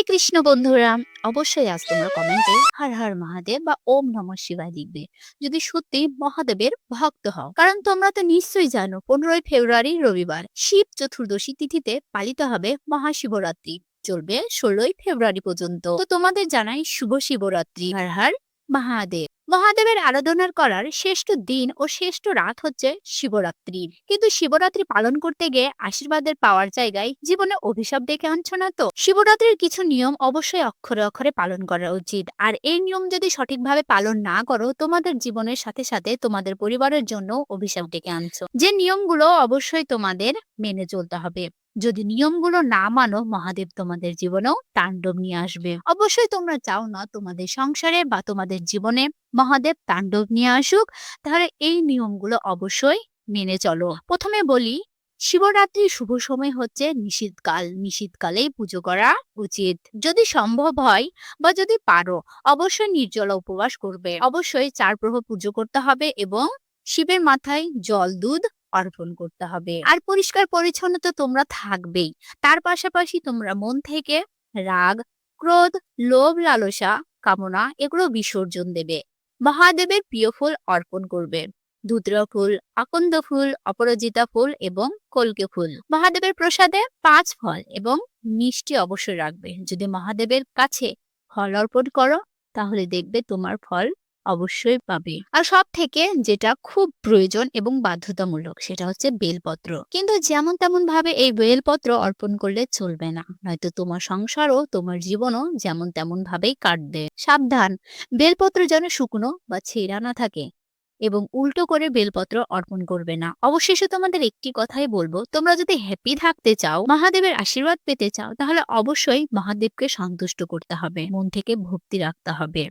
কৃষ্ণ বন্ধুরা, অবশ্যই আজ তোমরা কমেন্টে হর হর মহাদেব বা ওম নমঃ শিবায় লিখবে যদি সত্যি মহাদেবের ভক্ত হও। কারণ তোমরা তো নিশ্চয়ই জানো 15ই ফেব্রুয়ারি রবিবার শিব চতুর্দশী তিথিতে পালিত হবে মহাশিবরাত্রি। চলবে 16ই ফেব্রুয়ারি পর্যন্ত। তো তোমাদের জানাই শুভ শিবরাত্রি। হর হর মহাদেব। মহাদেবের আরাধনার করার শ্রেষ্ঠ দিন ও শ্রেষ্ঠ রাত হচ্ছে শিবরাত্রির। কিন্তু শিবরাত্রি পালন করতে গিয়ে আশীর্বাদের পাওয়ার জায়গায় জীবনে অভিশাপ ডেকে আনছো না তো? শিবরাত্রির কিছু নিয়ম অবশ্যই অক্ষরে অক্ষরে পালন করা উচিত। আর এই নিয়ম যদি সঠিকভাবে পালন না করো, তোমাদের জীবনের সাথে সাথে তোমাদের পরিবারের জন্য অভিশাপ ডেকে আনছো। যে নিয়মগুলো অবশ্যই তোমাদের মেনে চলতে হবে। যদি নিয়মগুলো না মানো, মহাদেব তোমাদের জীবনেও তাণ্ডব নিয়ে আসবে। অবশ্যই তোমরা চাও না তোমাদের সংসারে বা তোমাদের জীবনে মহাদেব তাণ্ডব নিয়ে আসুক। তাহলে এই নিয়মগুলো অবশ্যই মেনে চলো। প্রথমে বলি, শিবরাত্রির শুভ সময় হচ্ছে নিশীথকাল। নিশীথকালেই পুজো করা উচিত। যদি সম্ভব হয় বা যদি পারো, অবশ্যই নির্জলা উপবাস করবে। অবশ্যই 4 প্রহর পুজো করতে হবে এবং শিবের মাথায় জল দুধ অর্পণ করতে হবে। আর পরিষ্কার পরিচ্ছন্ন তো তোমরা থাকবেই। তার পাশাপাশি তোমরা মন থেকে রাগ, ক্রোধ, লোভ, লালসা, কামনা এগুলো বিসর্জন দেবে। মহাদেবের প্রিয় ফুল অর্পণ করবে। ধুতরা ফুল, আকন্দ ফুল, অপরাজিতা ফুল এবং কল্কে ফুল। মহাদেবের প্রসাদে 5 ফল এবং মিষ্টি অবশ্যই রাখবে। যদি মহাদেবের কাছে ফল অর্পণ করো, তাহলে দেখবে তোমার ফল অবশ্যই পাবে। আর সব থেকে যেটা খুব প্রয়োজন এবং বাধ্যতামূলক, সেটা হচ্ছে বেলপত্র। কিন্তু যেমন তেমন ভাবে এই বেলপত্র অর্পণ করলে চলবে না, নয়তো তোমার সংসারও তোমার জীবনও যেমন তেমন ভাবেই কাটবে। সাবধান, বেলপত্র যেন শুকনো বা ছেঁড়া না থাকে এবং উল্টো করে বেলপত্র অর্পণ করবে না। অবশেষে তোমাদের একটি কথাই বলবো, তোমরা যদি হ্যাপি থাকতে চাও, মহাদেবের আশীর্বাদ পেতে চাও, তাহলে অবশ্যই মহাদেবকে সন্তুষ্ট করতে হবে, মন থেকে ভক্তি রাখতে হবে।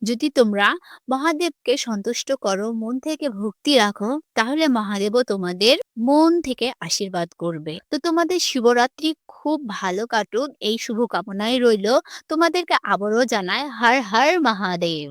যদি তোমরা মহাদেবকে সন্তুষ্ট করো, মন থেকে ভক্তি রাখো, তাহলে মহাদেবও তোমাদের মন থেকে আশীর্বাদ করবে। তো তোমাদের শিবরাত্রি খুব ভালো কাটুক, এই শুভকামনায় রইল। তোমাদেরকে আবারও জানায় হর হর মহাদেব।